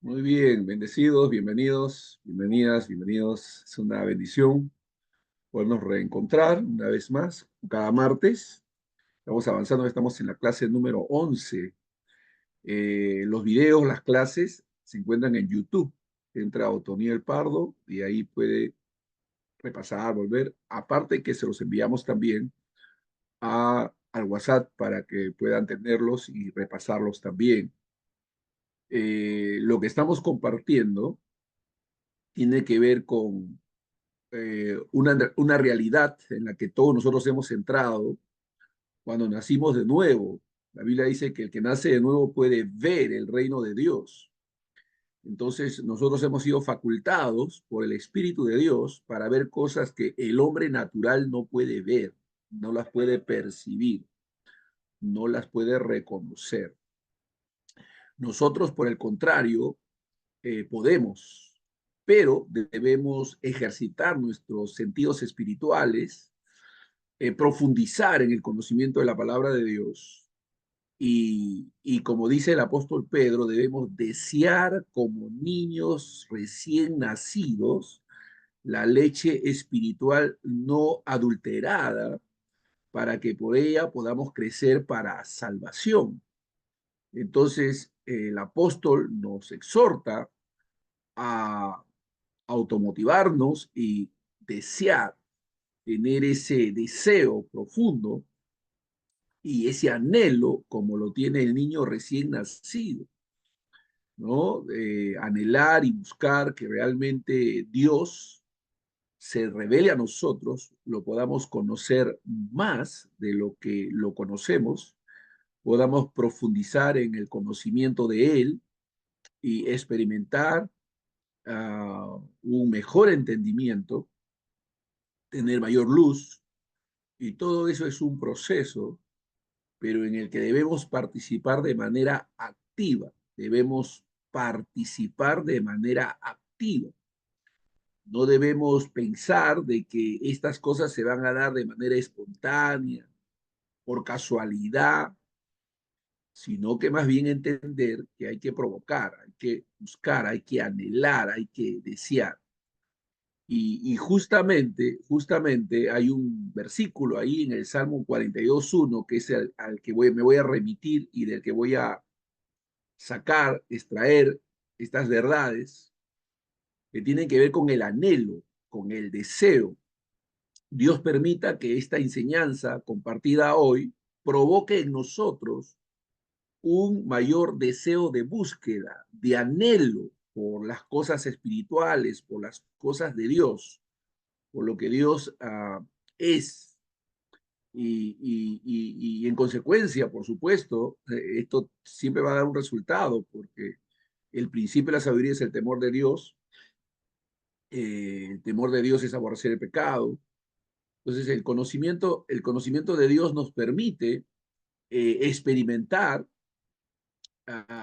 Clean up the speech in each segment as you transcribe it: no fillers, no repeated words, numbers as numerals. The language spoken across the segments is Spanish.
Muy bien, bendecidos, bienvenidos, bienvenidas, bienvenidos. Es una bendición podernos reencontrar una vez más, cada martes. Estamos avanzando, estamos en la clase número 11. Los videos, las clases se encuentran en YouTube. Entra Otoniel Pardo y ahí puede repasar, volver. Aparte que se los enviamos también al WhatsApp para que puedan tenerlos y repasarlos también. Lo que estamos compartiendo tiene que ver con una realidad en la que todos nosotros hemos entrado cuando nacimos de nuevo. La Biblia dice que el que nace de nuevo puede ver el reino de Dios. Entonces nosotros hemos sido facultados por el Espíritu de Dios para ver cosas que el hombre natural no puede ver, no las puede percibir, no las puede reconocer. Nosotros, por el contrario, podemos, pero debemos ejercitar nuestros sentidos espirituales, profundizar en el conocimiento de la palabra de Dios y como dice el apóstol Pedro, debemos desear como niños recién nacidos la leche espiritual no adulterada para que por ella podamos crecer para salvación. Entonces, el apóstol nos exhorta a automotivarnos y desear, tener ese deseo profundo y ese anhelo como lo tiene el niño recién nacido, ¿no? Anhelar y buscar que realmente Dios se revele a nosotros, lo podamos conocer más de lo que lo conocemos, podamos profundizar en el conocimiento de Él y experimentar un mejor entendimiento, tener mayor luz, y todo eso es un proceso pero en el que debemos participar de manera activa. Debemos participar de manera activa. No debemos pensar de que estas cosas se van a dar de manera espontánea, por casualidad, sino que más bien entender que hay que provocar, hay que buscar, hay que anhelar, hay que desear. Y justamente hay un versículo ahí en el Salmo 42:1, que es al que me voy a remitir y del que voy a sacar, extraer estas verdades que tienen que ver con el anhelo, con el deseo. Dios permita que esta enseñanza compartida hoy provoque en nosotros un mayor deseo de búsqueda, de anhelo por las cosas espirituales, por las cosas de Dios, por lo que Dios es. Y en consecuencia, por supuesto, esto siempre va a dar un resultado, porque el principio de la sabiduría es el temor de Dios. El temor de Dios es aborrecer el pecado. Entonces, el conocimiento de Dios nos permite experimentar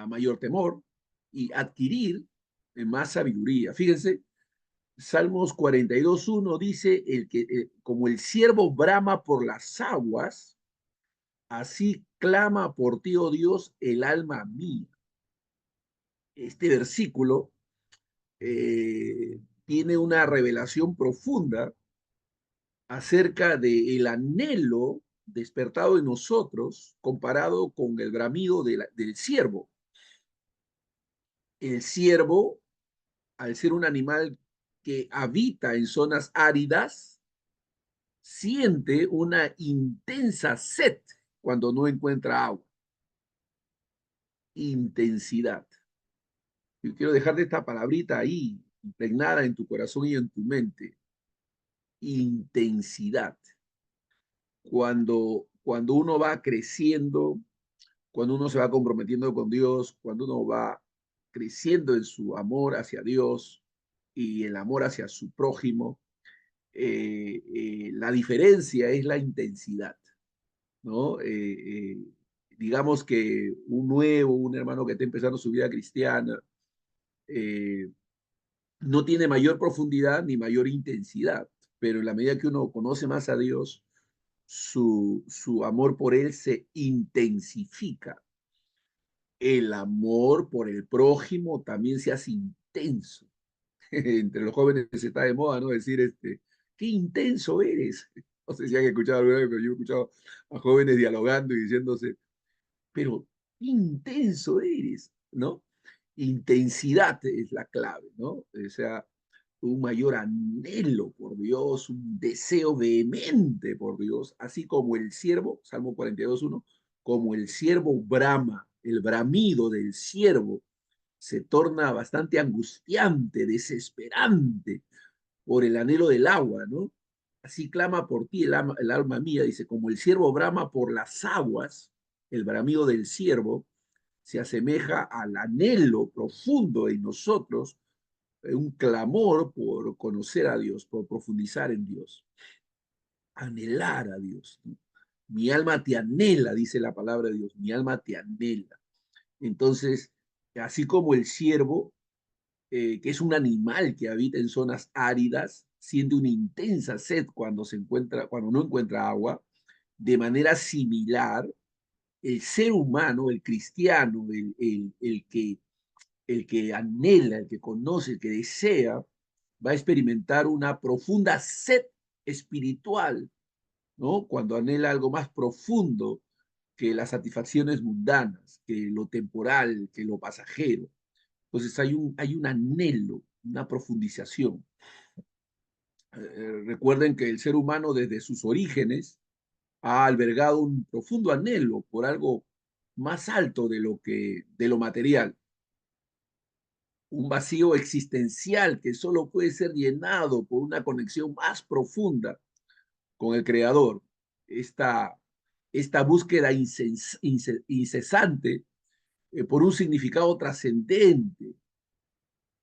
mayor temor y adquirir más sabiduría. Fíjense, Salmos 42:1 dice, como el siervo brama por las aguas, así clama por ti, oh Dios, el alma mía. Este versículo tiene una revelación profunda acerca del anhelo despertado en nosotros comparado con el bramido del ciervo. El ciervo, al ser un animal que habita en zonas áridas, siente una intensa sed cuando no encuentra agua. Intensidad. Yo quiero dejarte esta palabrita ahí, impregnada en tu corazón y en tu mente. Intensidad. Cuando uno va creciendo, cuando uno se va comprometiendo con Dios, cuando uno va creciendo en su amor hacia Dios y el amor hacia su prójimo, la diferencia es la intensidad, ¿no? Digamos que un hermano que está empezando su vida cristiana, eh, no tiene mayor profundidad ni mayor intensidad, pero en la medida que uno conoce más a Dios, su amor por Él se intensifica. el amor por el prójimo también se hace intenso. Entre los jóvenes está de moda, ¿no? Decir, qué intenso eres. No sé si han escuchado alguna vez, pero yo he escuchado a jóvenes dialogando y diciéndose, pero qué intenso eres, ¿no? Intensidad es la clave, ¿no? O sea, un mayor anhelo por Dios, un deseo vehemente por Dios, así como el siervo, Salmo 42:1, como el siervo brama, el bramido del siervo se torna bastante angustiante, desesperante por el anhelo del agua, ¿no? Así clama por ti el alma mía, dice, como el siervo brama por las aguas, el bramido del siervo se asemeja al anhelo profundo en nosotros, un clamor por conocer a Dios, por profundizar en Dios, anhelar a Dios, ¿no? Mi alma te anhela, dice la palabra de Dios, mi alma te anhela. Entonces, así como el siervo, que es un animal que habita en zonas áridas, siente una intensa sed cuando no encuentra agua, de manera similar, el ser humano, el cristiano, el que anhela, el que conoce, el que desea, va a experimentar una profunda sed espiritual, ¿no? Cuando anhela algo más profundo que las satisfacciones mundanas, que lo temporal, que lo pasajero. Entonces hay un anhelo, una profundización. Recuerden que el ser humano desde sus orígenes ha albergado un profundo anhelo por algo más alto de lo material, un vacío existencial que solo puede ser llenado por una conexión más profunda con el Creador. Esta, esta búsqueda incesante por un significado trascendente.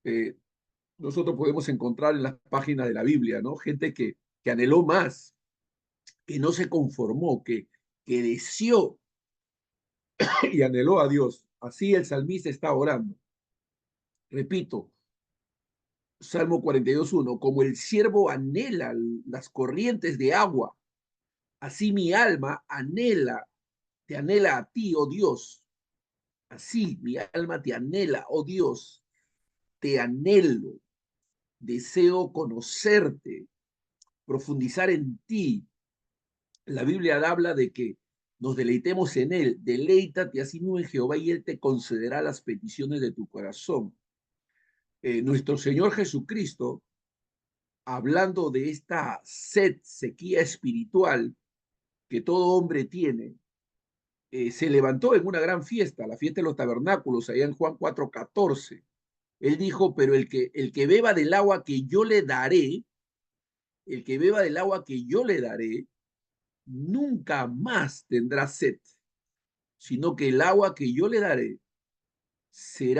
Eh, Nosotros podemos encontrar en las páginas de la Biblia, ¿no? Gente que anheló más, que no se conformó, que deseó y anheló a Dios. Así el salmista está orando. Repito, Salmo 42:1, como el siervo anhela las corrientes de agua, así mi alma anhela, te anhela a ti, oh Dios. Así mi alma te anhela, oh Dios, te anhelo, deseo conocerte, profundizar en ti. La Biblia habla de que nos deleitemos en Él, deleítate así mismo en Jehová y Él te concederá las peticiones de tu corazón. Nuestro Señor Jesucristo, hablando de esta sed, sequía espiritual que todo hombre tiene, se levantó en una gran fiesta, la fiesta de los tabernáculos, allá en Juan 4:14. Él dijo, pero el que beba del agua que yo le daré, el que beba del agua que yo le daré, nunca más tendrá sed, sino que el agua que yo le daré se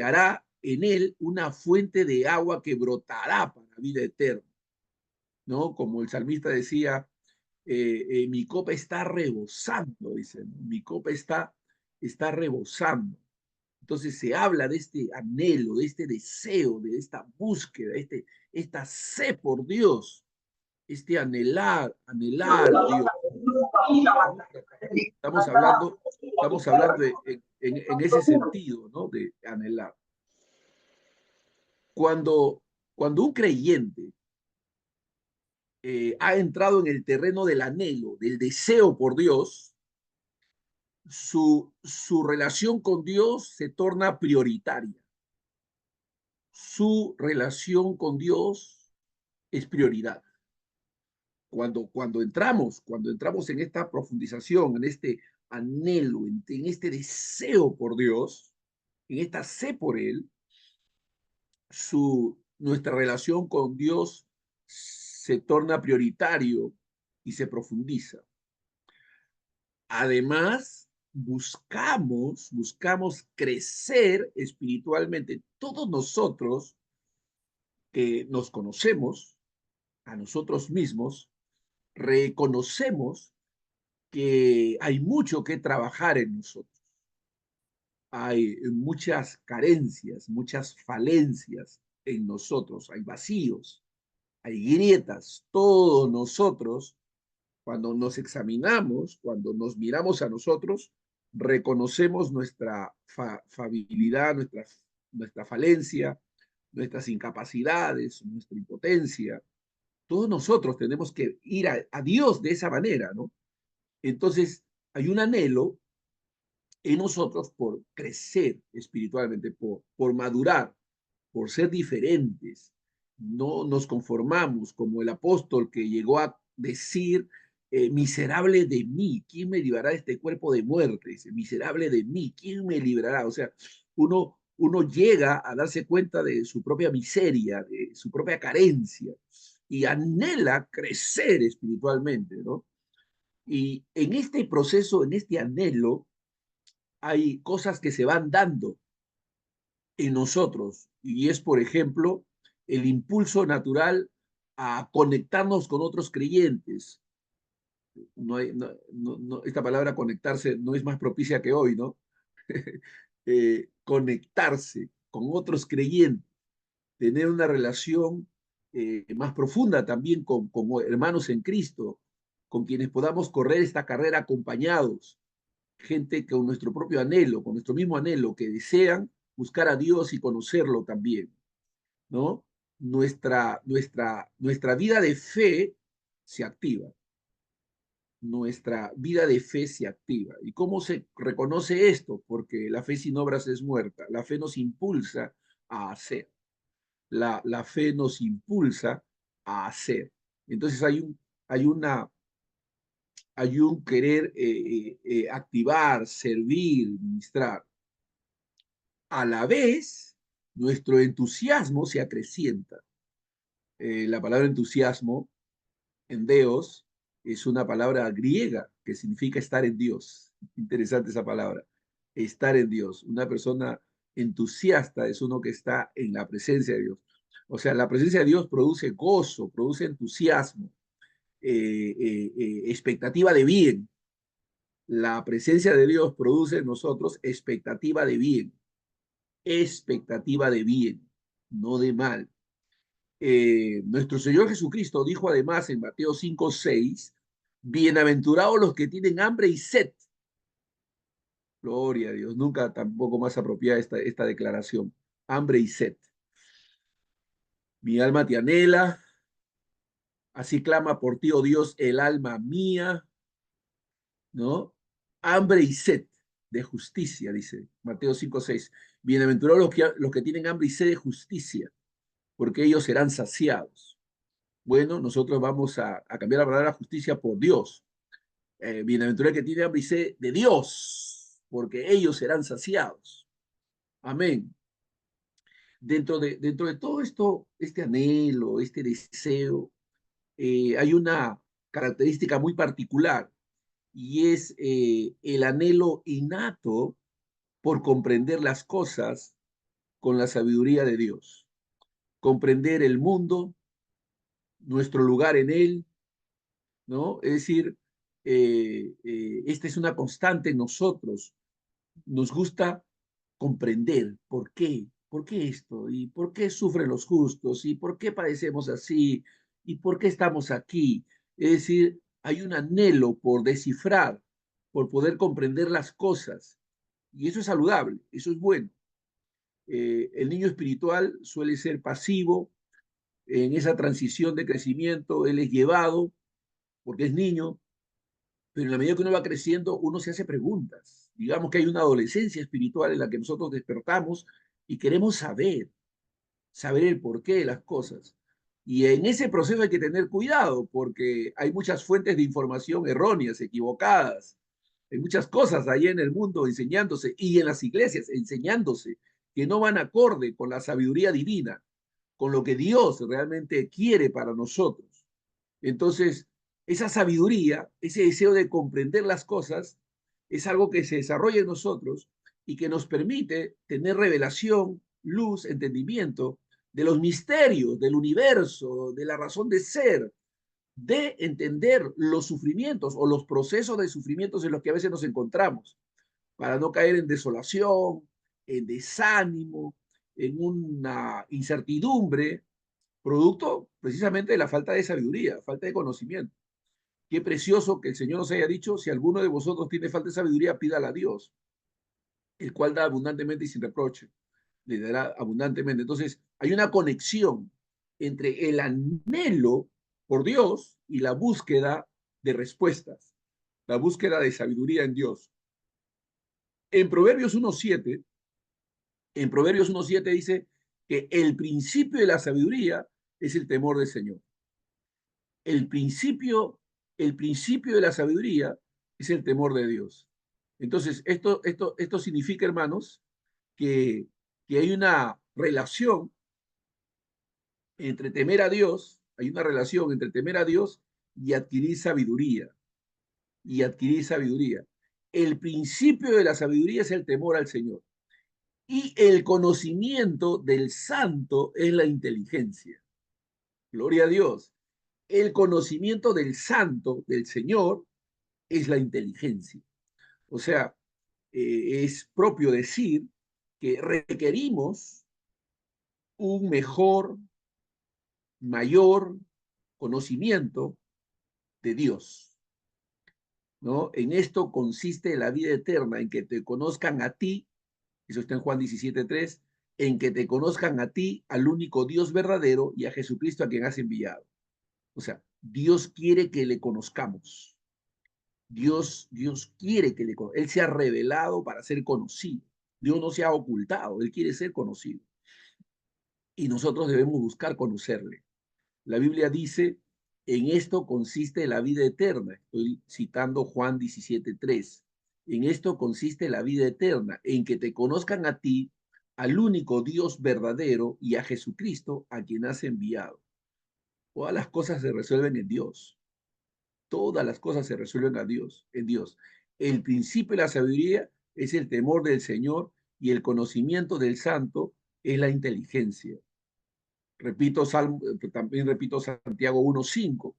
hará en él una fuente de agua que brotará para vida eterna, ¿no? Como el salmista decía, mi copa está rebosando, dice, ¿no? Mi copa está rebosando. Entonces se habla de este anhelo, de este deseo, de esta búsqueda, esta sed por Dios, este anhelar a Dios, ¿no? Estamos hablando en ese sentido, ¿no? De anhelar. Cuando un creyente ha entrado en el terreno del anhelo, del deseo por Dios, su relación con Dios se torna prioritaria. Su relación con Dios es prioridad. Cuando entramos en esta profundización, en este anhelo, en este deseo por Dios, en esta sed por Él, nuestra relación con Dios se torna prioritario y se profundiza. Además, buscamos crecer espiritualmente. Todos nosotros que nos conocemos a nosotros mismos, reconocemos que hay mucho que trabajar en nosotros. Hay muchas carencias, muchas falencias en nosotros, hay vacíos, hay grietas. Todos nosotros, cuando nos examinamos, cuando nos miramos a nosotros, reconocemos nuestra fabilidad, nuestra falencia, nuestras incapacidades, nuestra impotencia. Todos nosotros tenemos que ir a Dios de esa manera, ¿no? Entonces, hay un anhelo en nosotros por crecer espiritualmente, por madurar, por ser diferentes. No nos conformamos como el apóstol que llegó a decir, miserable de mí, ¿quién me librará de este cuerpo de muerte? Dice, miserable de mí, ¿quién me librará? O sea, uno llega a darse cuenta de su propia miseria, de su propia carencia, y anhela crecer espiritualmente, ¿no? Y en este proceso, en este anhelo, hay cosas que se van dando en nosotros y es, por ejemplo, el impulso natural a conectarnos con otros creyentes. No hay, esta palabra conectarse no es más propicia que hoy, ¿no? Conectarse con otros creyentes, tener una relación más profunda también con hermanos en Cristo, con quienes podamos correr esta carrera acompañados, gente con nuestro propio anhelo, con nuestro mismo anhelo, que desean buscar a Dios y conocerlo también, ¿no? Nuestra vida de fe se activa, nuestra vida de fe se activa. ¿Y cómo se reconoce esto? Porque la fe sin obras es muerta. La fe nos impulsa a hacer. La fe nos impulsa a hacer. Entonces hay una, hay un querer activar, servir, ministrar. A la vez, nuestro entusiasmo se acrecienta. La palabra entusiasmo en Deos es una palabra griega que significa estar en Dios. Interesante esa palabra, estar en Dios. Una persona entusiasta es uno que está en la presencia de Dios. O sea, la presencia de Dios produce gozo, produce entusiasmo, expectativa de bien. La presencia de Dios produce en nosotros expectativa de bien, no de mal. Nuestro Señor Jesucristo dijo además en Mateo 5:6, bienaventurados los que tienen hambre y sed. Gloria a Dios, nunca tampoco más apropiada esta declaración. Hambre y sed. Mi alma te anhela, así clama por ti, oh Dios, el alma mía, ¿no? Hambre y sed de justicia, dice Mateo 5:6. Bienaventurados los que tienen hambre y sed de justicia, porque ellos serán saciados. Bueno, nosotros vamos a cambiar la palabra justicia por Dios. Bienaventurado el que tiene hambre y sed de Dios, porque ellos serán saciados. Amén. Dentro de todo esto, este anhelo, este deseo, hay una característica muy particular y es el anhelo innato por comprender las cosas con la sabiduría de Dios. Comprender el mundo, nuestro lugar en él, ¿no? Es decir, esta es una constante en nosotros. Nos gusta comprender por qué esto, y por qué sufren los justos, y por qué padecemos así, y por qué estamos aquí. Es decir, hay un anhelo por descifrar, por poder comprender las cosas, y eso es saludable, eso es bueno. El niño espiritual suele ser pasivo en esa transición de crecimiento, él es llevado porque es niño, pero en la medida que uno va creciendo, uno se hace preguntas. Digamos que hay una adolescencia espiritual en la que nosotros despertamos y queremos saber el porqué de las cosas. Y en ese proceso hay que tener cuidado porque hay muchas fuentes de información erróneas, equivocadas. Hay muchas cosas ahí en el mundo enseñándose y en las iglesias enseñándose que no van acorde con la sabiduría divina, con lo que Dios realmente quiere para nosotros. Entonces, esa sabiduría, ese deseo de comprender las cosas, es algo que se desarrolla en nosotros y que nos permite tener revelación, luz, entendimiento de los misterios del universo, de la razón de ser, de entender los sufrimientos o los procesos de sufrimientos en los que a veces nos encontramos, para no caer en desolación, en desánimo, en una incertidumbre, producto precisamente de la falta de sabiduría, falta de conocimiento. Qué precioso que el Señor nos haya dicho, si alguno de vosotros tiene falta de sabiduría, pídala a Dios, el cual da abundantemente y sin reproche, le dará abundantemente. Entonces, hay una conexión entre el anhelo por Dios y la búsqueda de respuestas, la búsqueda de sabiduría en Dios. En Proverbios 1.7, en Proverbios 1.7 dice que el principio de la sabiduría es el temor del Señor. El principio, el principio de la sabiduría es el temor de Dios. Entonces, esto significa, hermanos, que, que hay una relación entre temer a Dios, hay una relación entre temer a Dios y adquirir sabiduría, y adquirir sabiduría. El principio de la sabiduría es el temor al Señor. Y el conocimiento del santo es la inteligencia. Gloria a Dios. El conocimiento del santo, del Señor, es la inteligencia. O sea, es propio decir que requerimos un mejor, mayor conocimiento de Dios, ¿no? En esto consiste la vida eterna, en que te conozcan a ti, eso está en Juan 17:3, en que te conozcan a ti, al único Dios verdadero, y a Jesucristo a quien has enviado. O sea, Dios quiere que le conozcamos. Dios quiere que Él se ha revelado para ser conocido. Dios no se ha ocultado, Él quiere ser conocido. Y nosotros debemos buscar conocerle. La Biblia dice, en esto consiste la vida eterna. Estoy citando Juan 17:3. En esto consiste la vida eterna, en que te conozcan a ti, al único Dios verdadero, y a Jesucristo, a quien has enviado. Todas las cosas se resuelven en Dios. Todas las cosas se resuelven a Dios, en Dios. El principio de la sabiduría es el temor del Señor y el conocimiento del santo es la inteligencia. Repito, también repito Santiago 1:5.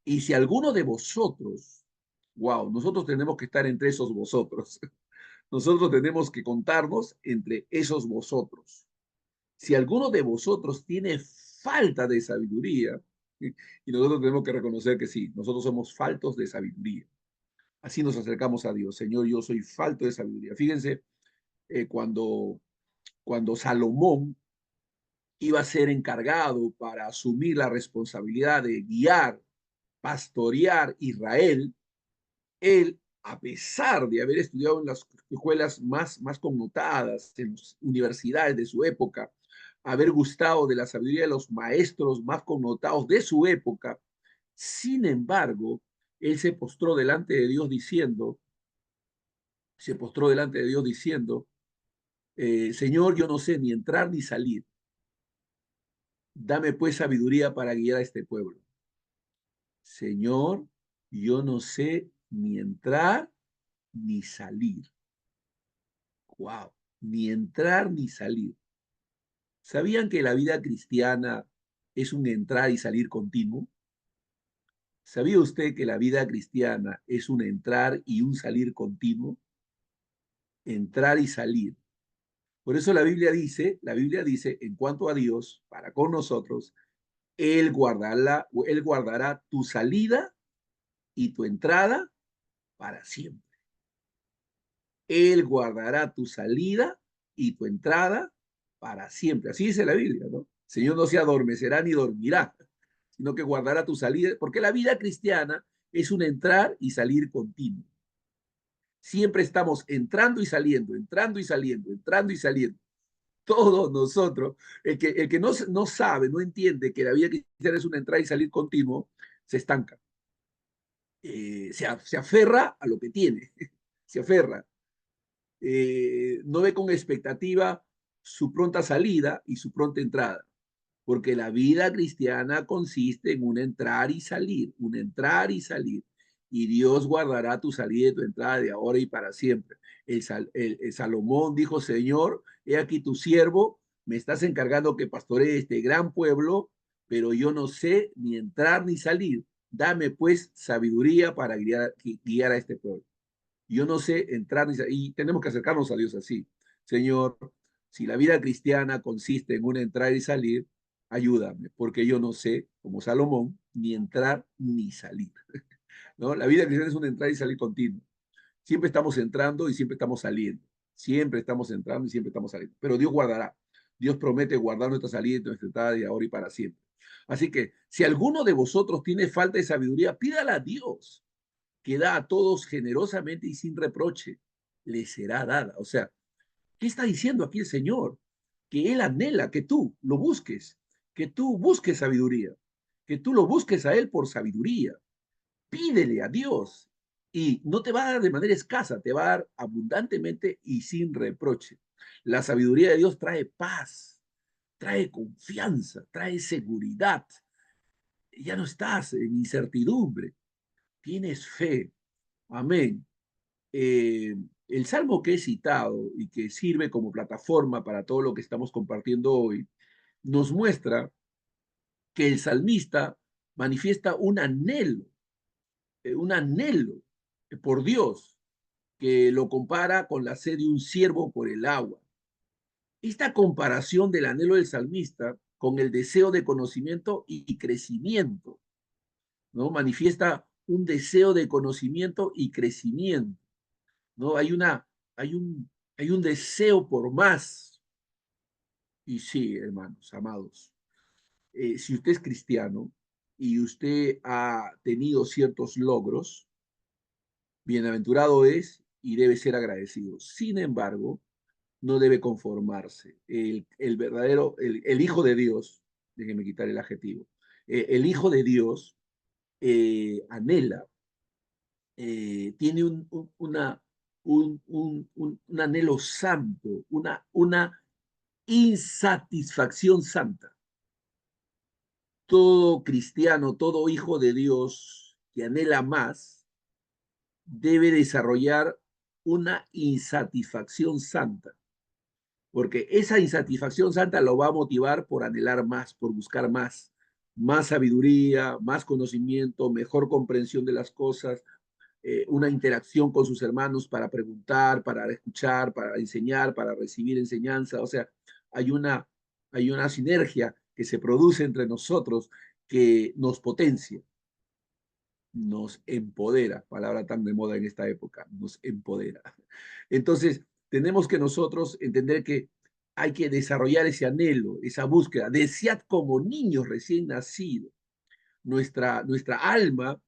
Y si alguno de vosotros, wow, nosotros tenemos que estar entre esos vosotros. Nosotros tenemos que contarnos entre esos vosotros. Si alguno de vosotros tiene falta de sabiduría, y nosotros tenemos que reconocer que sí, nosotros somos faltos de sabiduría. Así nos acercamos a Dios. Señor, yo soy falto de sabiduría. Fíjense, cuando Salomón iba a ser encargado para asumir la responsabilidad de guiar, pastorear Israel, él, a pesar de haber estudiado en las escuelas más connotadas, en las universidades de su época, haber gustado de la sabiduría de los maestros más connotados de su época, sin embargo, él se postró delante de Dios diciendo, Señor, yo no sé ni entrar ni salir. Dame pues sabiduría para guiar a este pueblo. Señor, yo no sé ni entrar ni salir. Wow, ni entrar ni salir. ¿Sabían que la vida cristiana es un entrar y salir continuo? ¿Sabía usted que la vida cristiana es un entrar y un salir continuo? Entrar y salir. Por eso la Biblia dice, en cuanto a Dios, para con nosotros, Él guardará tu salida y tu entrada para siempre. Él guardará tu salida y tu entrada para siempre. Así dice la Biblia, ¿no? El Señor no se adormecerá ni dormirá, sino que guardará tu salida, porque la vida cristiana es un entrar y salir continuo. Siempre estamos entrando y saliendo, entrando y saliendo, entrando y saliendo. Todos nosotros, el que no sabe, no entiende que la vida cristiana es un entrar y salir continuo, se estanca. Se aferra a lo que tiene, se aferra. No ve con expectativa su pronta salida y su pronta entrada, porque la vida cristiana consiste en un entrar y salir, un entrar y salir, y Dios guardará tu salida y tu entrada de ahora y para siempre. El Salomón dijo, Señor, he aquí tu siervo, me estás encargando que pastoree este gran pueblo, pero yo no sé ni entrar ni salir. Dame pues sabiduría para guiar a este pueblo. Yo no sé entrar ni salir, y tenemos que acercarnos a Dios así. Señor, si la vida cristiana consiste en un entrar y salir, ayúdame, porque yo no sé, como Salomón, ni entrar ni salir, ¿no? La vida cristiana es un entrar y salir continuo. Siempre estamos entrando y siempre estamos saliendo. Siempre estamos entrando y siempre estamos saliendo. Pero Dios guardará. Dios promete guardar nuestra salida y nuestra entrada de ahora y para siempre. Así que si alguno de vosotros tiene falta de sabiduría, pídala a Dios, que da a todos generosamente y sin reproche. Le será dada. O sea, ¿qué está diciendo aquí el Señor? Que Él anhela que tú lo busques, que tú busques sabiduría, que tú lo busques a Él por sabiduría. Pídele a Dios y no te va a dar de manera escasa, te va a dar abundantemente y sin reproche. La sabiduría de Dios trae paz, trae confianza, trae seguridad. Ya no estás en incertidumbre, tienes fe. Amén. Eh, el salmo que he citado y que sirve como plataforma para todo lo que estamos compartiendo hoy, nos muestra que el salmista manifiesta un anhelo por Dios, que lo compara con la sed de un siervo por el agua. Esta comparación del anhelo del salmista con el deseo de conocimiento y crecimiento, ¿no? Manifiesta un deseo de conocimiento y crecimiento, ¿no? Hay un, hay un deseo por más. Y sí, hermanos, amados, si usted es cristiano y usted ha tenido ciertos logros, bienaventurado es y debe ser agradecido. Sin embargo, no debe conformarse. El verdadero, el Hijo de Dios, déjenme quitar el adjetivo, el Hijo de Dios anhela, tiene un anhelo santo, una insatisfacción santa. Todo cristiano, todo hijo de Dios que anhela más, debe desarrollar una insatisfacción santa, porque esa insatisfacción santa lo va a motivar por anhelar más, por buscar más, más sabiduría, más conocimiento, mejor comprensión de las cosas, una interacción con sus hermanos para preguntar, para escuchar, para enseñar, para recibir enseñanza. O sea, hay hay una sinergia que se produce entre nosotros que nos potencia, nos empodera, palabra tan de moda en esta época, nos empodera. Entonces, tenemos que nosotros entender que hay que desarrollar ese anhelo, esa búsqueda. Desead como niños recién nacidos. Nuestra alma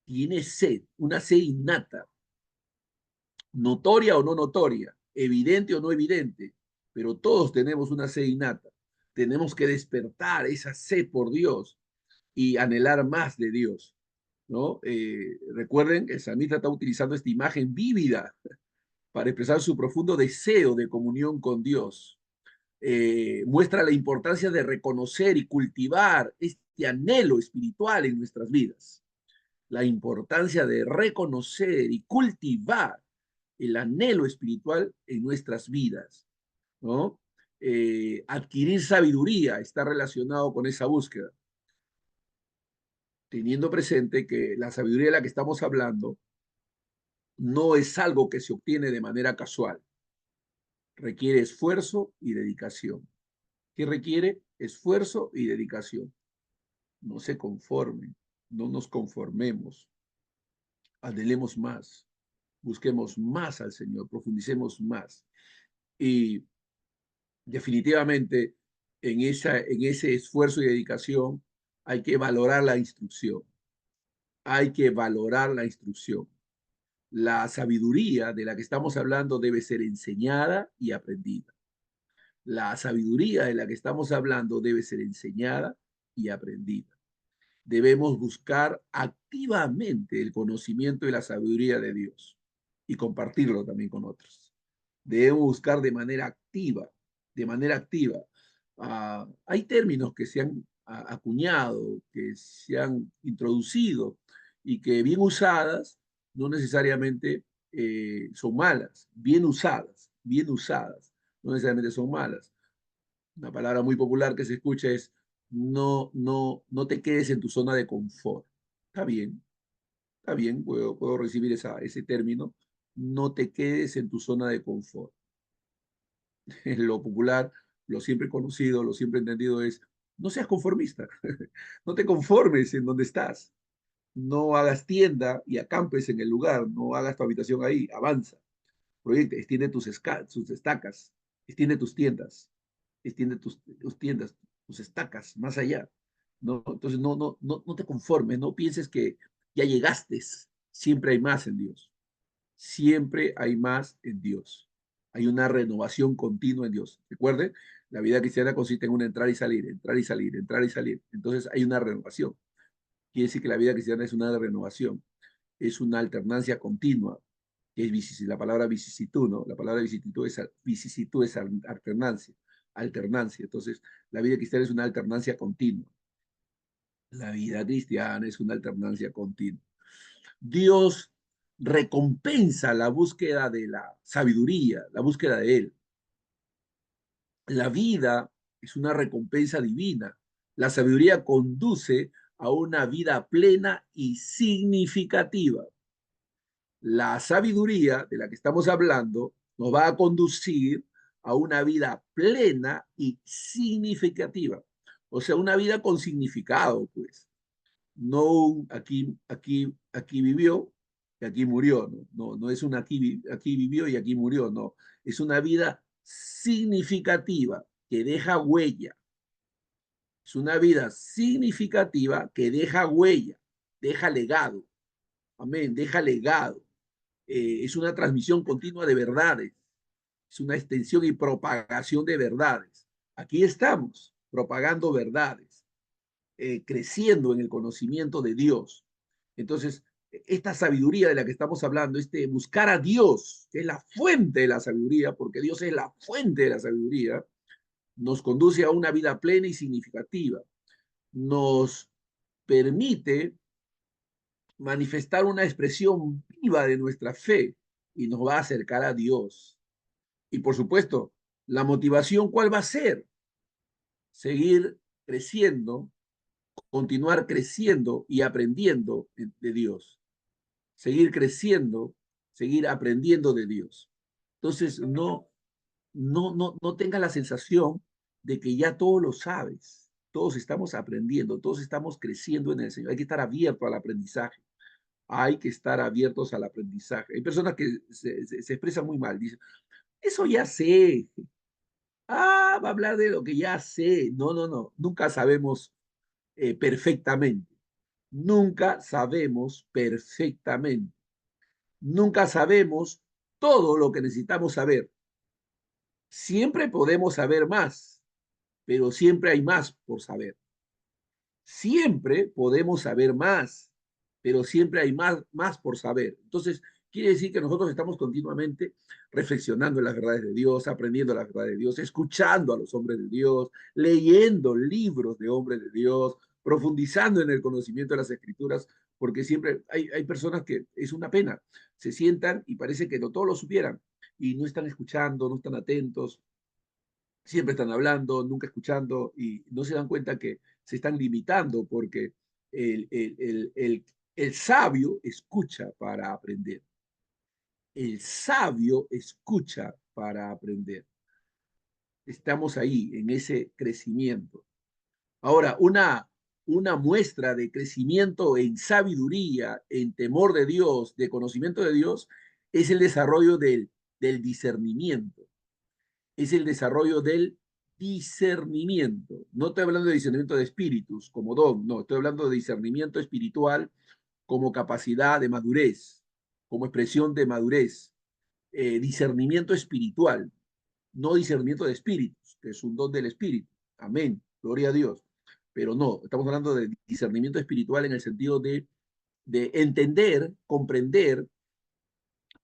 tiene sed, una sed innata, notoria o no notoria, evidente o no evidente, pero todos tenemos una sed innata. Tenemos que despertar esa sed por Dios y anhelar más de Dios, ¿no? Recuerden que el salmista está utilizando esta imagen vívida para expresar su profundo deseo de comunión con Dios. Muestra la importancia de reconocer y cultivar este anhelo espiritual en nuestras vidas. La importancia de reconocer y cultivar el anhelo espiritual en nuestras vidas, ¿no? Adquirir sabiduría está relacionado con esa búsqueda, teniendo presente que la sabiduría de la que estamos hablando no es algo que se obtiene de manera casual, requiere esfuerzo y dedicación. ¿Qué requiere? Esfuerzo y dedicación. No se conformen, no nos conformemos, anhelemos más, busquemos más al Señor, profundicemos más. Y definitivamente en ese esfuerzo y dedicación hay que valorar la instrucción, hay que valorar la instrucción. La sabiduría de la que estamos hablando debe ser enseñada y aprendida. La sabiduría de la que estamos hablando debe ser enseñada y aprendida. Debemos buscar activamente el conocimiento y la sabiduría de Dios y compartirlo también con otros. Debemos buscar de manera activa. Hay términos que se han acuñado, que se han introducido y que bien usadas no necesariamente son malas, bien usadas, no necesariamente son malas. Una palabra muy popular que se escucha es no te quedes en tu zona de confort. Está bien, puedo recibir ese término. No te quedes en tu zona de confort. Lo popular, lo siempre conocido, lo siempre entendido es No seas conformista, no te conformes en donde estás, no hagas tienda y acampes en el lugar, no hagas tu habitación ahí, avanza, proyecta, extiende tus estacas, extiende tus tiendas, extiende tus tiendas, tus estacas más allá. ¿No? Entonces no te conformes, no pienses que ya llegaste, siempre hay más en Dios, siempre hay más en Dios. Hay una renovación continua en Dios. Recuerde, la vida cristiana consiste en un entrar y salir, entrar y salir, entrar y salir. Entonces hay una renovación. Quiere decir que la vida cristiana es una renovación, es una alternancia continua, que es la palabra vicisitud, ¿no? La palabra vicisitud es alternancia, alternancia. Entonces, la vida cristiana es una alternancia continua. La vida cristiana es una alternancia continua. Dios recompensa la búsqueda de la sabiduría, la búsqueda de Él. La vida es una recompensa divina. La sabiduría conduce a una vida plena y significativa. La sabiduría de la que estamos hablando nos va a conducir a una vida plena y significativa. O sea, una vida con significado, pues. No aquí vivió y aquí murió, no es un aquí vivió y aquí murió, no. Es una vida significativa que deja huella. Es una vida significativa que deja huella, deja legado. Amén, deja legado. Es una transmisión continua de verdades, es una extensión y propagación de verdades. Aquí estamos, propagando verdades, creciendo en el conocimiento de Dios. Entonces, esta sabiduría de la que estamos hablando, este buscar a Dios, que es la fuente de la sabiduría, porque Dios es la fuente de la sabiduría, nos conduce a una vida plena y significativa. Nos permite manifestar una expresión viva de nuestra fe y nos va a acercar a Dios. Y por supuesto, la motivación, ¿cuál va a ser? Seguir creciendo, continuar creciendo y aprendiendo de Dios. Seguir creciendo, seguir aprendiendo de Dios. Entonces, no tenga la sensación de que ya todo lo sabes. Todos estamos aprendiendo, todos estamos creciendo en el Señor. Hay que estar abierto al aprendizaje. Hay que estar abiertos al aprendizaje. Hay personas que se expresan muy mal. Dicen, eso ya sé. Ah, va a hablar de lo que ya sé. No. Nunca sabemos perfectamente. Nunca sabemos perfectamente. Nunca sabemos todo lo que necesitamos saber. Siempre podemos saber más, pero siempre hay más por saber. Siempre podemos saber más, pero siempre hay más por saber. Entonces, quiere decir que nosotros estamos continuamente reflexionando en las verdades de Dios, aprendiendo las verdades de Dios, escuchando a los hombres de Dios, leyendo libros de hombres de Dios, profundizando en el conocimiento de las escrituras, porque siempre hay personas que es una pena, se sientan y parece que no todos lo supieran y no están escuchando, no están atentos, siempre están hablando, nunca escuchando y no se dan cuenta que se están limitando porque el, el, el, el, el sabio escucha para aprender. El sabio escucha para aprender. Estamos ahí en ese crecimiento. Ahora, una muestra de crecimiento en sabiduría, en temor de Dios, de conocimiento de Dios, es el desarrollo del discernimiento. Es el desarrollo del discernimiento. No estoy hablando de discernimiento de espíritus como don, no, estoy hablando de discernimiento espiritual como capacidad de madurez, como expresión de madurez, discernimiento espiritual, no discernimiento de espíritus, que es un don del espíritu. Amén, gloria a Dios. Pero no, estamos hablando de discernimiento espiritual en el sentido de entender, comprender,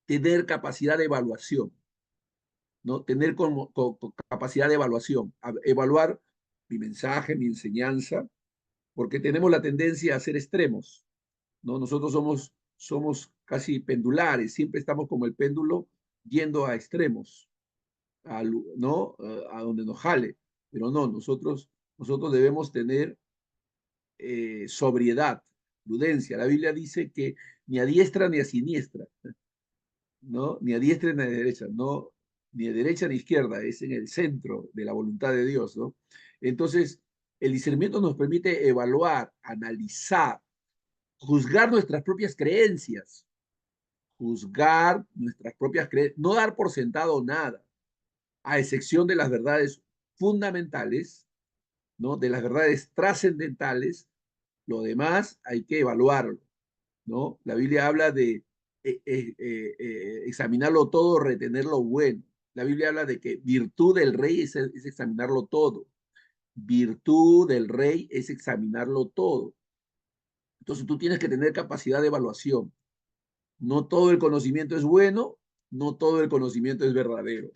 tener capacidad de evaluación. ¿No? Tener capacidad de evaluación, evaluar mi mensaje, mi enseñanza, porque tenemos la tendencia a ser extremos, ¿no? Nosotros somos casi pendulares, siempre estamos como el péndulo yendo a extremos, ¿no? A donde nos jale, pero no, nosotros debemos tener sobriedad, prudencia. La Biblia dice que ni a diestra ni a siniestra, ¿no? Ni a diestra ni a derecha, no, ni a derecha ni a izquierda, es en el centro de la voluntad de Dios, ¿no? Entonces, El discernimiento nos permite evaluar, analizar, juzgar nuestras propias creencias, no dar por sentado nada, a excepción de las verdades fundamentales, ¿no? De las verdades trascendentales, lo demás hay que evaluarlo, ¿no? La Biblia habla de examinarlo todo, retener lo bueno. La Biblia habla de que virtud del rey es examinarlo todo. Virtud del rey es examinarlo todo. Entonces tú tienes que tener capacidad de evaluación. No todo el conocimiento es bueno, no todo el conocimiento es verdadero.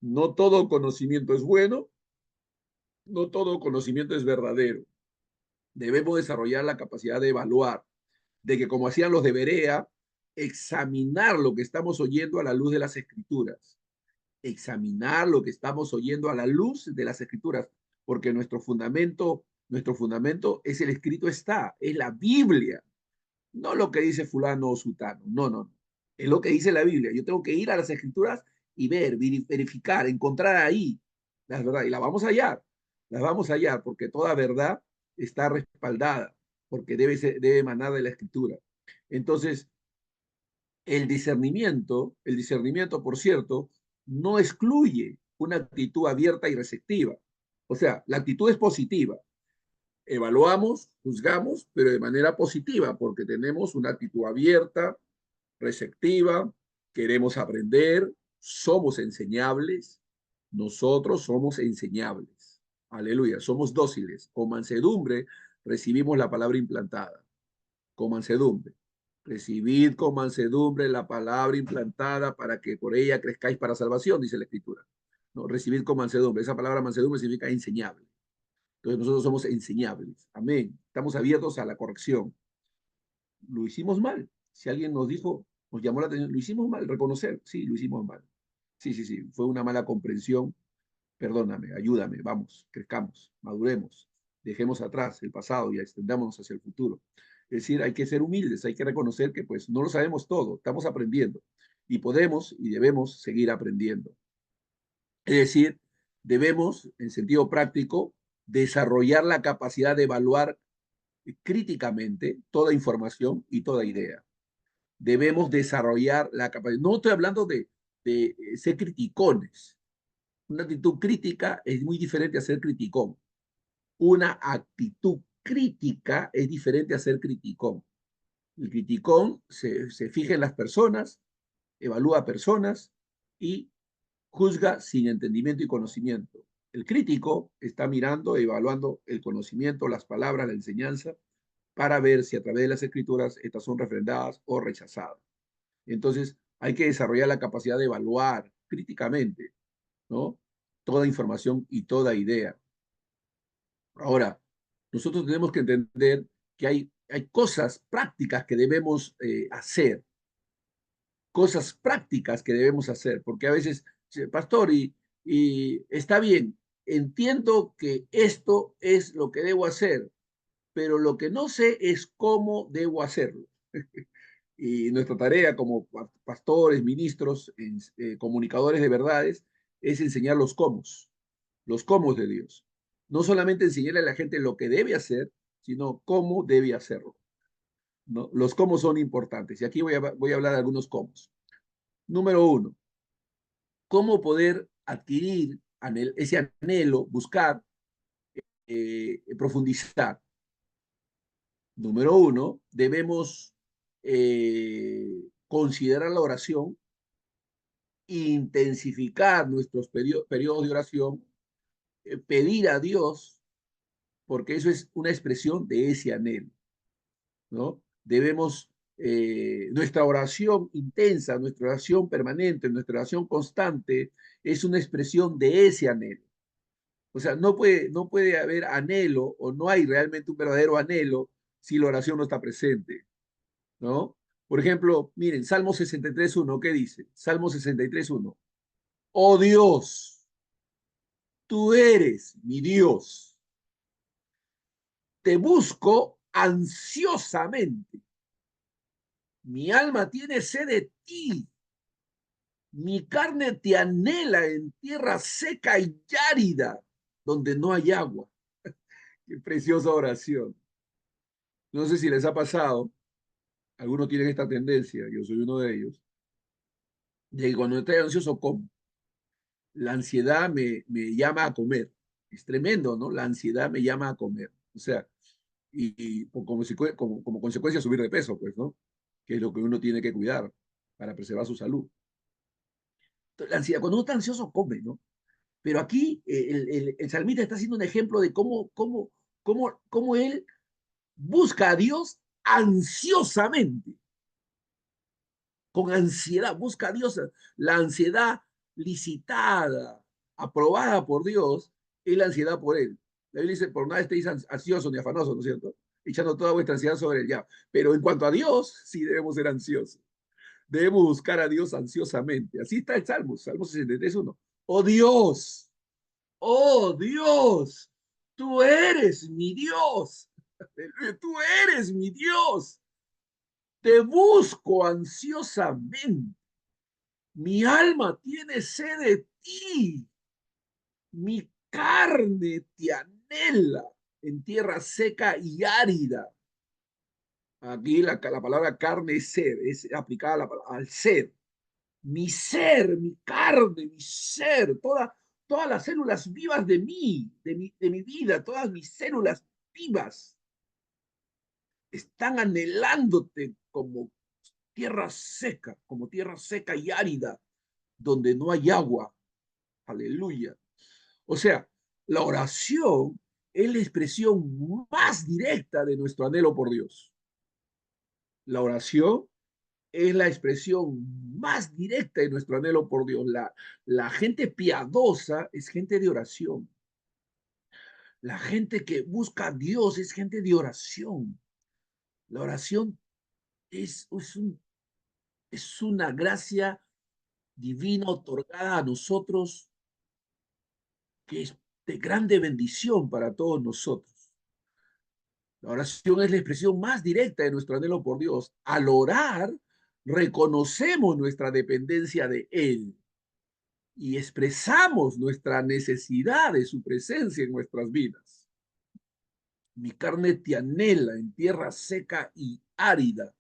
No todo conocimiento es bueno, no todo conocimiento es verdadero. Debemos desarrollar la capacidad de evaluar, de que como hacían los de Berea, examinar lo que estamos oyendo a la luz de las escrituras. Examinar lo que estamos oyendo a la luz de las escrituras, porque nuestro fundamento es el escrito está, es la Biblia. No lo que dice fulano o sutano, no, no, no. Es lo que dice la Biblia. Yo tengo que ir a las escrituras y ver, verificar, encontrar ahí las verdades. Y las vamos a hallar, porque toda verdad está respaldada, porque debe emanar de la escritura. Entonces, el discernimiento, por cierto, no excluye una actitud abierta y receptiva. O sea, la actitud es positiva, evaluamos, juzgamos, pero de manera positiva, porque tenemos una actitud abierta, receptiva, queremos aprender, somos enseñables, nosotros somos enseñables. Aleluya, somos dóciles. Con mansedumbre recibimos la palabra implantada. Con mansedumbre. Recibid con mansedumbre la palabra implantada para que por ella crezcáis para salvación, dice la Escritura. No, recibid con mansedumbre. Esa palabra mansedumbre significa enseñable. Entonces nosotros somos enseñables. Amén. Estamos abiertos a la corrección. Lo hicimos mal. Si alguien nos dijo, nos llamó la atención, lo hicimos mal, reconocer, sí, lo hicimos mal. Sí, sí, sí, fue una mala comprensión. Perdóname, ayúdame, vamos, crezcamos, maduremos, dejemos atrás el pasado y extendámonos hacia el futuro. Es decir, hay que ser humildes, hay que reconocer que pues no lo sabemos todo, estamos aprendiendo y podemos y debemos seguir aprendiendo. Es decir, debemos, en sentido práctico, desarrollar la capacidad de evaluar críticamente toda información y toda idea. Debemos desarrollar la capacidad. No estoy hablando de ser criticones. Una actitud crítica es muy diferente a ser criticón. Una actitud crítica es diferente a ser criticón. El criticón se fija en las personas, evalúa personas y juzga sin entendimiento y conocimiento. El crítico está mirando, evaluando el conocimiento, las palabras, la enseñanza, para ver si a través de las escrituras estas son refrendadas o rechazadas. Entonces, hay que desarrollar la capacidad de evaluar críticamente, ¿no? Toda información y toda idea. Ahora, nosotros tenemos que entender que hay cosas prácticas que debemos hacer, cosas prácticas que debemos hacer, porque a veces, pastor, y está bien, entiendo que esto es lo que debo hacer, pero lo que no sé es cómo debo hacerlo. Y nuestra tarea como pastores, ministros, comunicadores de verdades, es enseñar los cómo de Dios. No solamente enseñarle a la gente lo que debe hacer, sino cómo debe hacerlo, ¿no? Los cómo son importantes. Y aquí voy a hablar de algunos cómo. Número uno, cómo poder adquirir ese anhelo, buscar, profundizar. Número uno, debemos considerar la oración, intensificar nuestros periodos de oración, pedir a Dios, porque eso es una expresión de ese anhelo, ¿no? Debemos, nuestra oración intensa, nuestra oración permanente, nuestra oración constante, es una expresión de ese anhelo. O sea, no puede haber anhelo o no hay realmente un verdadero anhelo si la oración no está presente, ¿no? Por ejemplo, miren, Salmo 63.1, ¿qué dice? Salmo 63.1. Oh Dios, tú eres mi Dios. Te busco ansiosamente. Mi alma tiene sed de ti. Mi carne te anhela en tierra seca y árida, donde no hay agua. Qué preciosa oración. No sé si les ha pasado, algunos tienen esta tendencia, yo soy uno de ellos, de que cuando estoy ansioso como. La ansiedad me llama a comer. Es tremendo, ¿no? La ansiedad me llama a comer. O sea, como consecuencia subir de peso, pues, ¿no? Que es lo que uno tiene que cuidar para preservar su salud. Entonces, la ansiedad, cuando uno está ansioso, come, ¿no? Pero aquí el salmista está haciendo un ejemplo de cómo él busca a Dios ansiosamente, con ansiedad, busca a Dios. La ansiedad licitada, aprobada por Dios, es la ansiedad por Él. La Biblia dice, por nada estéis ansiosos ni afanosos, ¿no es cierto? Echando toda vuestra ansiedad sobre Él ya. Pero en cuanto a Dios, sí debemos ser ansiosos. Debemos buscar a Dios ansiosamente. Así está el Salmo 63:1. Oh Dios, tú eres mi Dios, tú eres mi Dios, te busco ansiosamente. Mi alma tiene sed de ti, mi carne te anhela en tierra seca y árida. Aquí la palabra carne es sed, es aplicada al ser. Mi ser, mi carne, mi ser, todas las células vivas de mí, de mi vida, todas mis células vivas están anhelándote como tierra seca y árida, donde no hay agua. Aleluya. O sea, la oración es la expresión más directa de nuestro anhelo por Dios. La oración es la expresión más directa de nuestro anhelo por Dios. La gente piadosa es gente de oración. La gente que busca a Dios es gente de oración. La oración es una gracia divina otorgada a nosotros que es de grande bendición para todos nosotros. La oración es la expresión más directa de nuestro anhelo por Dios. Al orar, reconocemos nuestra dependencia de Él y expresamos nuestra necesidad de su presencia en nuestras vidas. Mi carne te anhela en tierra seca y árida,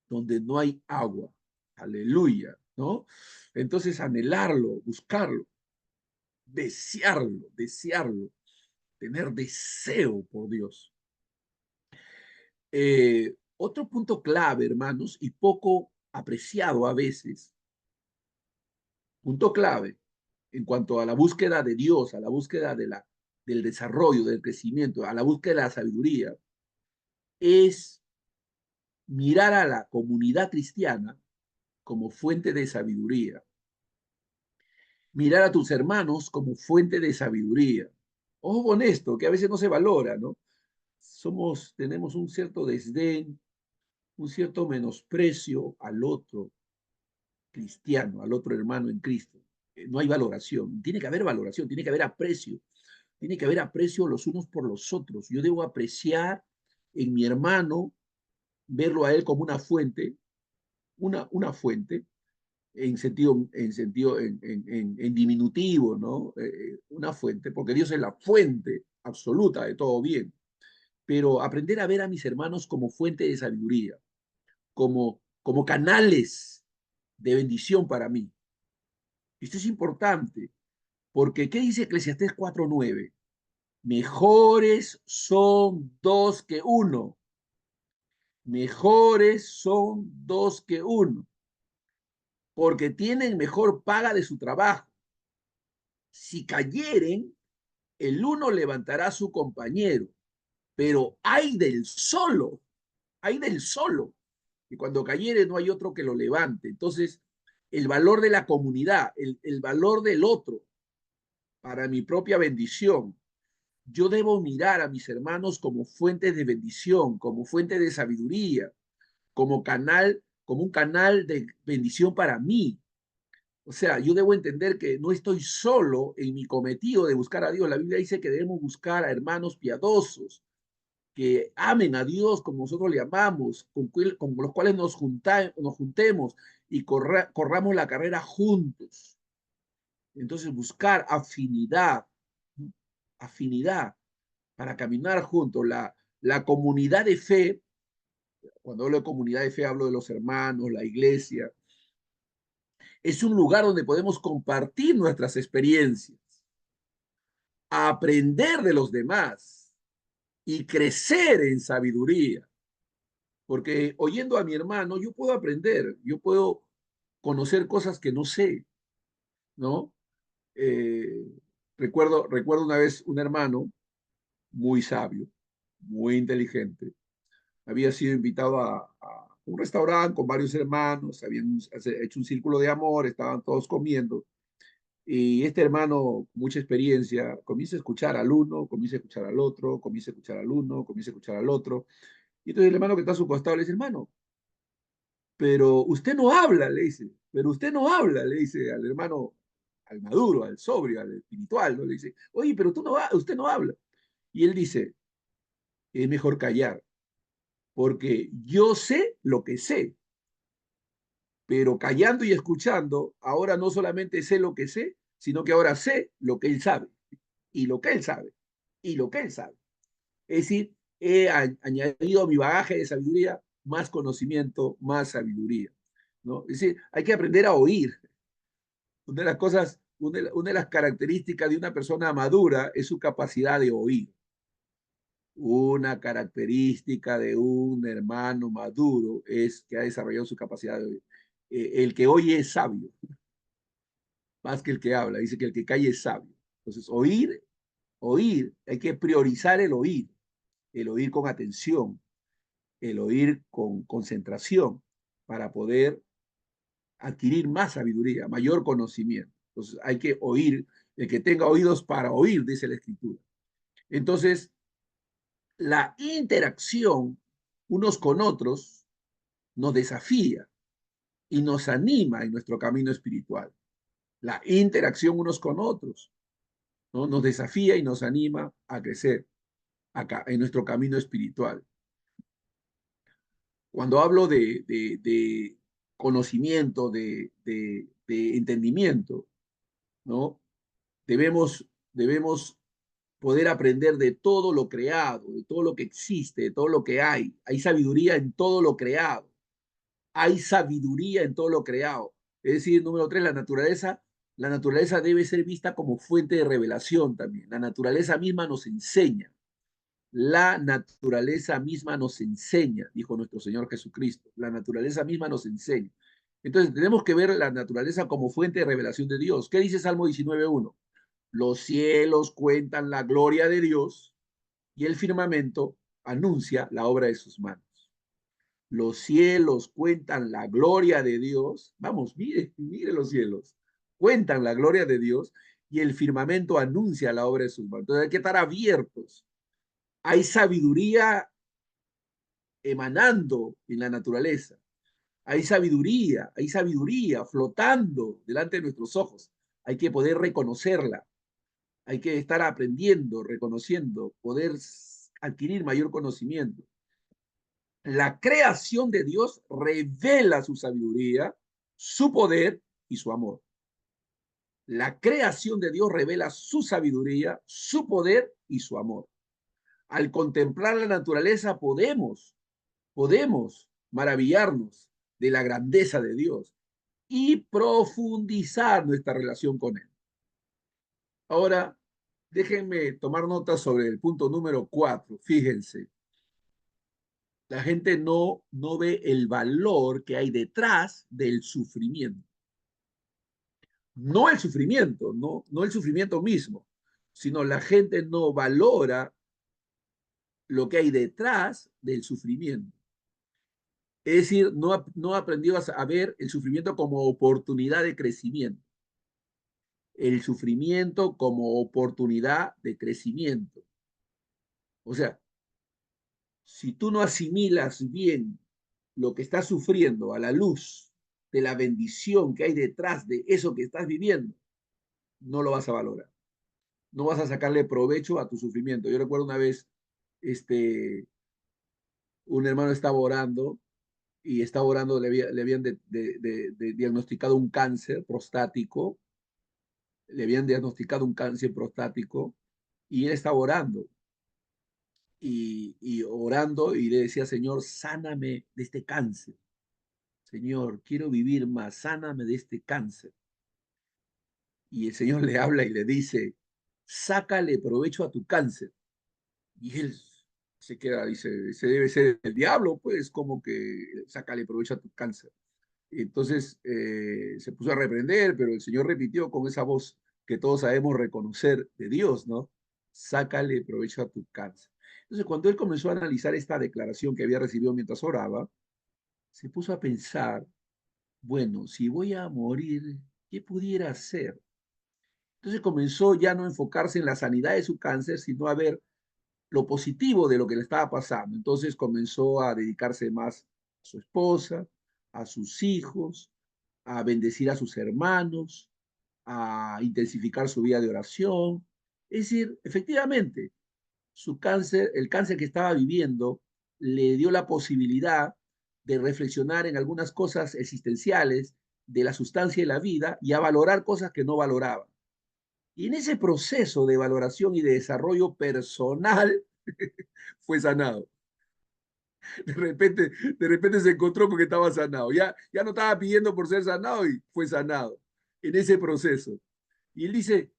donde no hay agua. Aleluya, ¿no? Entonces, anhelarlo, buscarlo, desearlo, tener deseo por Dios. Otro punto clave, hermanos, y poco apreciado a veces, punto clave en cuanto a la búsqueda de Dios, a la búsqueda del desarrollo, del crecimiento, a la búsqueda de la sabiduría, es mirar a la comunidad cristiana como fuente de sabiduría, mirar a tus hermanos como fuente de sabiduría. Ojo con esto, que a veces no se valora, ¿no? Tenemos un cierto desdén, un cierto menosprecio al otro cristiano, al otro hermano en Cristo. No hay valoración, tiene que haber valoración, tiene que haber aprecio los unos por los otros. Yo debo apreciar en mi hermano, verlo a él como una fuente, en diminutivo, ¿no? Una fuente, porque Dios es la fuente absoluta de todo bien. Pero aprender a ver a mis hermanos como fuente de sabiduría, como canales de bendición para mí. Esto es importante, porque ¿qué dice Eclesiastés 4:9? Mejores son dos que uno. Mejores son dos que uno, porque tienen mejor paga de su trabajo. Si cayeren, el uno levantará a su compañero, pero hay del solo, y cuando cayere no hay otro que lo levante. Entonces, el valor de la comunidad, el valor del otro para mi propia bendición. Yo debo mirar a mis hermanos como fuentes de bendición, como fuente de sabiduría, como un canal de bendición para mí. O sea, yo debo entender que no estoy solo en mi cometido de buscar a Dios. La Biblia dice que debemos buscar a hermanos piadosos, que amen a Dios como nosotros le amamos, con los cuales nos juntemos y corramos la carrera juntos. Entonces, buscar afinidad, afinidad para caminar juntos. La comunidad de fe, cuando hablo de comunidad de fe, hablo de los hermanos, la iglesia, es un lugar donde podemos compartir nuestras experiencias, aprender de los demás y crecer en sabiduría. Porque oyendo a mi hermano, yo puedo aprender, yo puedo conocer cosas que no sé, ¿no? Eh, recuerdo una vez un hermano muy sabio, muy inteligente, había sido invitado a un restaurante con varios hermanos, habían hecho un círculo de amor, estaban todos comiendo, y este hermano, con mucha experiencia, comienza a escuchar al uno, comienza a escuchar al otro, comienza a escuchar al uno, comienza a escuchar al otro, y entonces el hermano que está a su costado le dice, hermano, pero usted no habla, le dice, pero usted no habla, le dice al hermano, al maduro, al sobrio, al espiritual, ¿no? Le dice, oye, pero usted no habla. Y él dice, es mejor callar, porque yo sé lo que sé, pero callando y escuchando, ahora no solamente sé lo que sé, sino que ahora sé lo que él sabe, y lo que él sabe, y lo que él sabe. Es decir, he añadido a mi bagaje de sabiduría más conocimiento, más sabiduría, ¿no? Es decir, hay que aprender a oír. Una de las cosas, una de las características de una persona madura es su capacidad de oír. Una característica de un hermano maduro es que ha desarrollado su capacidad de oír. El que oye es sabio, más que el que habla. Dice que el que calla es sabio. Entonces, oír, hay que priorizar el oír con atención, el oír con concentración para poder adquirir más sabiduría, mayor conocimiento. Entonces, hay que oír, el que tenga oídos para oír, dice la escritura. Entonces, la interacción unos con otros nos desafía y nos anima en nuestro camino espiritual. La interacción unos con otros, ¿no? Nos desafía y nos anima a crecer acá en nuestro camino espiritual. Cuando hablo de conocimiento, de entendimiento, ¿no? Debemos poder aprender de todo lo creado, de todo lo que existe, de todo lo que hay. Hay sabiduría en todo lo creado. Hay sabiduría en todo lo creado. Es decir, número tres, la naturaleza debe ser vista como fuente de revelación también. La naturaleza misma nos enseña. La naturaleza misma nos enseña, dijo nuestro Señor Jesucristo. La naturaleza misma nos enseña. Entonces, tenemos que ver la naturaleza como fuente de revelación de Dios. ¿Qué dice Salmo 19.1? Los cielos cuentan la gloria de Dios y el firmamento anuncia la obra de sus manos. Los cielos cuentan la gloria de Dios. Vamos, mire los cielos. Cuentan la gloria de Dios y el firmamento anuncia la obra de sus manos. Entonces hay que estar abiertos. Hay sabiduría emanando en la naturaleza. Hay sabiduría flotando delante de nuestros ojos. Hay que poder reconocerla. Hay que estar aprendiendo, reconociendo, poder adquirir mayor conocimiento. La creación de Dios revela su sabiduría, su poder y su amor. La creación de Dios revela su sabiduría, su poder y su amor. Al contemplar la naturaleza podemos maravillarnos de la grandeza de Dios y profundizar nuestra relación con Él. Ahora, déjenme tomar nota sobre el punto número 4. Fíjense, la gente no ve el valor que hay detrás del sufrimiento. No el sufrimiento, no el sufrimiento mismo, sino la gente no valora lo que hay detrás del sufrimiento. Es decir, no aprendió a ver el sufrimiento como oportunidad de crecimiento. El sufrimiento como oportunidad de crecimiento. O sea, si tú no asimilas bien lo que estás sufriendo a la luz de la bendición que hay detrás de eso que estás viviendo, no lo vas a valorar. No vas a sacarle provecho a tu sufrimiento. Yo recuerdo una vez, un hermano estaba orando y estaba orando, le habían diagnosticado un cáncer prostático, le habían diagnosticado un cáncer prostático y él estaba orando. y orando y le decía, Señor, sáname de este cáncer. Señor, quiero vivir más, sáname de este cáncer. Y el Señor le habla y le dice, sácale provecho a tu cáncer. Y él se queda, dice, ese debe ser el diablo, pues, como que sácale provecho a tu cáncer. Y entonces se puso a reprender, pero el Señor repitió con esa voz que todos sabemos reconocer de Dios, ¿no? Sácale provecho a tu cáncer. Entonces, cuando él comenzó a analizar esta declaración que había recibido mientras oraba, se puso a pensar, bueno, si voy a morir, ¿qué pudiera hacer? Entonces comenzó ya no a enfocarse en la sanidad de su cáncer, sino a ver lo positivo de lo que le estaba pasando. Entonces comenzó a dedicarse más a su esposa, a sus hijos, a bendecir a sus hermanos, a intensificar su vida de oración. Es decir, efectivamente, su cáncer, el cáncer que estaba viviendo, le dio la posibilidad de reflexionar en algunas cosas existenciales de la sustancia de la vida y a valorar cosas que no valoraba. Y en ese proceso de valoración y de desarrollo personal fue sanado. De repente se encontró con que estaba sanado. Ya no estaba pidiendo por ser sanado y fue sanado en ese proceso. Y él dice,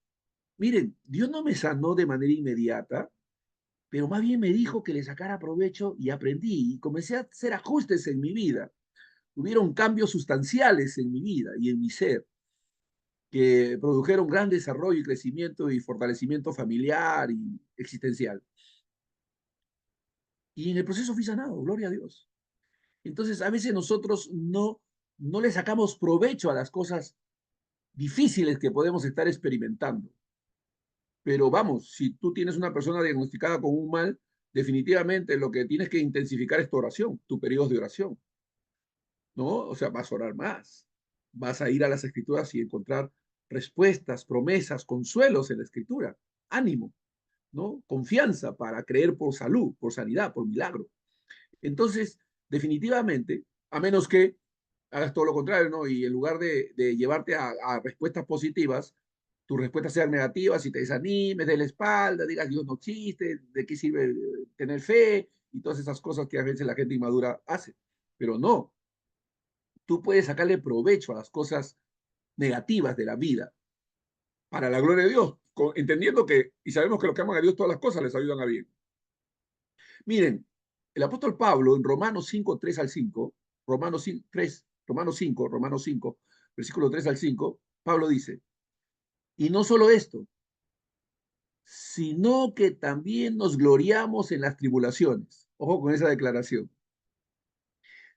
miren, Dios no me sanó de manera inmediata, pero más bien me dijo que le sacara provecho y aprendí y comencé a hacer ajustes en mi vida. Hubieron cambios sustanciales en mi vida y en mi ser que produjeron gran desarrollo y crecimiento y fortalecimiento familiar y existencial. Y en el proceso fui sanado, gloria a Dios. Entonces, a veces nosotros no le sacamos provecho a las cosas difíciles que podemos estar experimentando. Pero vamos, si tú tienes una persona diagnosticada con un mal, definitivamente lo que tienes que intensificar es tu oración, tu periodo de oración, ¿no? O sea, vas a orar más, vas a ir a las escrituras y encontrar respuestas, promesas, consuelos en la escritura, ánimo, ¿no? Confianza para creer por salud, por sanidad, por milagro. Entonces, definitivamente, a menos que hagas todo lo contrario, ¿no? Y en lugar de llevarte a respuestas positivas, tus respuestas sean negativas y te desanimes, de la espalda, digas Dios no existe, de qué sirve tener fe y todas esas cosas que a veces la gente inmadura hace. Pero no, tú puedes sacarle provecho a las cosas negativas de la vida para la gloria de Dios, entendiendo que, y sabemos que los que aman a Dios todas las cosas les ayudan a bien. Miren, el apóstol Pablo en Romanos 5, 3 al 5, Romanos 5, 3, Romanos 5, versículo 3 al 5, Pablo dice, y no solo esto, sino que también nos gloriamos en las tribulaciones. Ojo con esa declaración.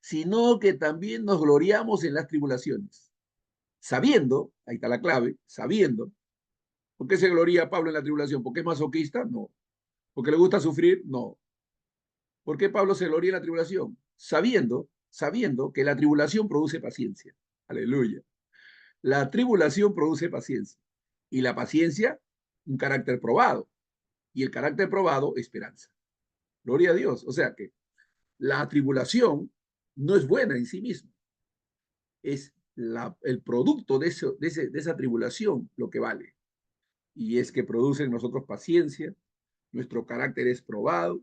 Sino que también nos gloriamos en las tribulaciones. Sabiendo, ahí está la clave, sabiendo. ¿Por qué se gloria Pablo en la tribulación? ¿Porque es masoquista? No. ¿Porque le gusta sufrir? No. ¿Por qué Pablo se gloria en la tribulación? Sabiendo que la tribulación produce paciencia. Aleluya. La tribulación produce paciencia. Y la paciencia, un carácter probado. Y el carácter probado, esperanza. Gloria a Dios. O sea que la tribulación no es buena en sí misma. Es el producto de esa tribulación lo que vale. Y es que produce en nosotros paciencia, nuestro carácter es probado,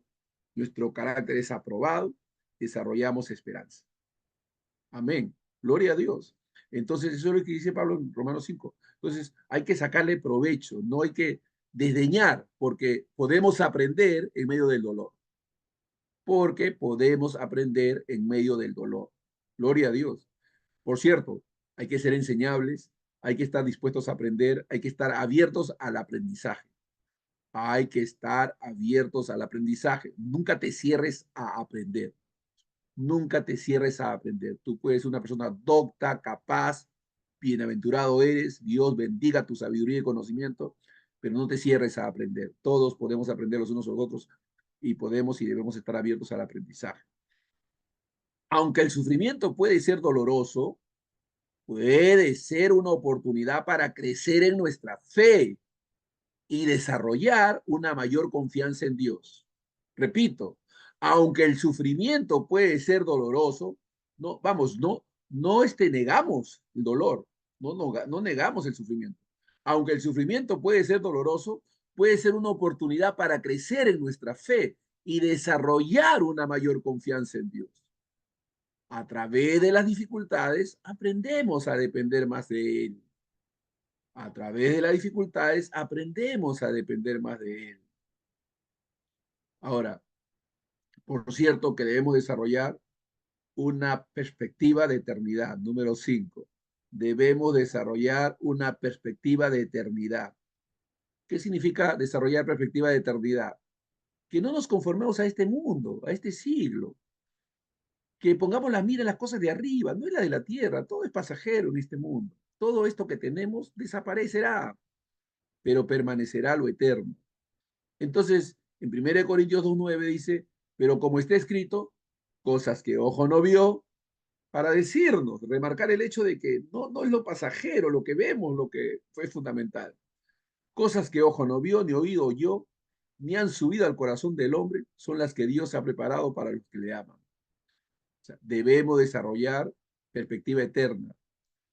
nuestro carácter es aprobado, desarrollamos esperanza. Amén. Gloria a Dios. Entonces, eso es lo que dice Pablo en Romanos 5. Entonces, hay que sacarle provecho, no hay que desdeñar, porque podemos aprender en medio del dolor. Porque podemos aprender en medio del dolor. Gloria a Dios. Por cierto, hay que ser enseñables, hay que estar dispuestos a aprender, hay que estar abiertos al aprendizaje. Hay que estar abiertos al aprendizaje. Nunca te cierres a aprender. Nunca te cierres a aprender. Tú puedes ser una persona docta, capaz, bienaventurado eres, Dios bendiga tu sabiduría y conocimiento, pero no te cierres a aprender. Todos podemos aprender los unos a los otros y podemos y debemos estar abiertos al aprendizaje. Aunque el sufrimiento puede ser doloroso, puede ser una oportunidad para crecer en nuestra fe y desarrollar una mayor confianza en Dios. Repito, aunque el sufrimiento puede ser doloroso, no, vamos, no negamos el dolor, no negamos el sufrimiento. Aunque el sufrimiento puede ser doloroso, puede ser una oportunidad para crecer en nuestra fe y desarrollar una mayor confianza en Dios. A través de las dificultades aprendemos a depender más de Él. A través de las dificultades aprendemos a depender más de Él. Ahora, por cierto que debemos desarrollar una perspectiva de eternidad. Número 5. Debemos desarrollar una perspectiva de eternidad. ¿Qué significa desarrollar perspectiva de eternidad? Que no nos conformemos a este mundo, a este siglo. Que pongamos la mira en las cosas de arriba, no en la de la tierra. Todo es pasajero en este mundo. Todo esto que tenemos desaparecerá, pero permanecerá lo eterno. Entonces, en 1 Corintios 2:9 dice, pero como está escrito, cosas que ojo no vio, para decirnos, remarcar el hecho de que no es lo pasajero, lo que vemos, lo que fue fundamental. Cosas que ojo no vio, ni oído oyó, ni han subido al corazón del hombre, son las que Dios ha preparado para los que le aman. O sea, debemos desarrollar perspectiva eterna.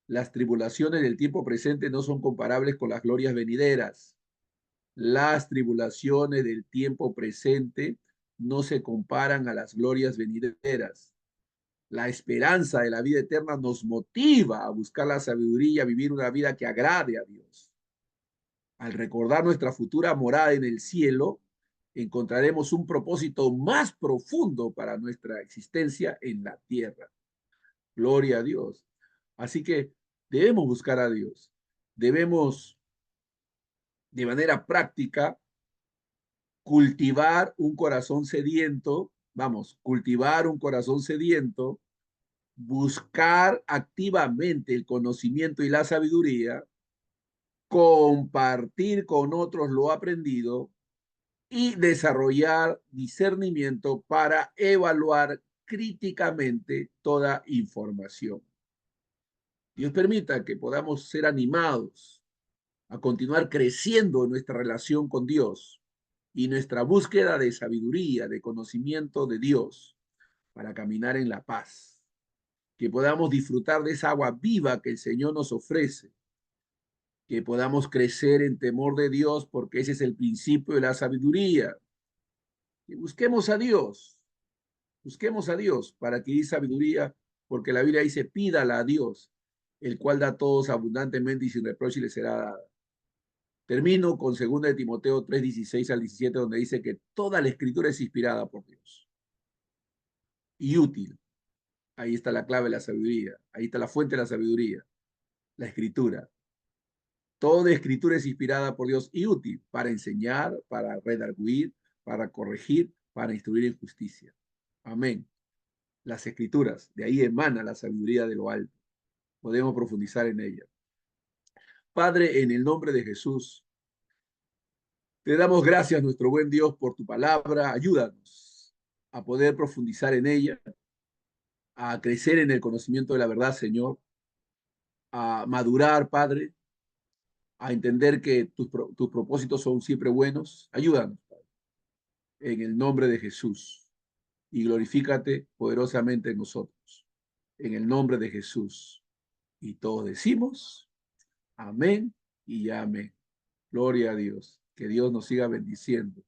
Las tribulaciones del tiempo presente no son comparables con las glorias venideras. Las tribulaciones del tiempo presente no se comparan a las glorias venideras. La esperanza de la vida eterna nos motiva a buscar la sabiduría y a vivir una vida que agrade a Dios. Al recordar nuestra futura morada en el cielo, encontraremos un propósito más profundo para nuestra existencia en la tierra. Gloria a Dios. Así que debemos buscar a Dios. Debemos, de manera práctica, cultivar un corazón sediento, vamos, cultivar un corazón sediento, buscar activamente el conocimiento y la sabiduría, compartir con otros lo aprendido y desarrollar discernimiento para evaluar críticamente toda información. Dios permita que podamos ser animados a continuar creciendo en nuestra relación con Dios y nuestra búsqueda de sabiduría, de conocimiento de Dios para caminar en la paz. Que podamos disfrutar de esa agua viva que el Señor nos ofrece. Que podamos crecer en temor de Dios porque ese es el principio de la sabiduría. Y busquemos a Dios para adquirir sabiduría porque la Biblia dice pídala a Dios, el cual da a todos abundantemente y sin reproche y le será dada. Termino con 2 de Timoteo 3:16 al 17, donde dice que toda la escritura es inspirada por Dios y útil. Ahí está la clave de la sabiduría, ahí está la fuente de la sabiduría, la escritura. Toda escritura es inspirada por Dios y útil para enseñar, para redarguir, para corregir, para instruir en justicia. Amén. Las escrituras, de ahí emana la sabiduría de lo alto. Podemos profundizar en ella. Padre, en el nombre de Jesús, te damos gracias, nuestro buen Dios, por tu palabra. Ayúdanos a poder profundizar en ella, a crecer en el conocimiento de la verdad, Señor, a madurar, Padre, a entender que tus propósitos son siempre buenos. Ayúdanos, Padre, en el nombre de Jesús. Y glorifícate poderosamente en nosotros. En el nombre de Jesús. Y todos decimos, amén y amén. Gloria a Dios. Que Dios nos siga bendiciendo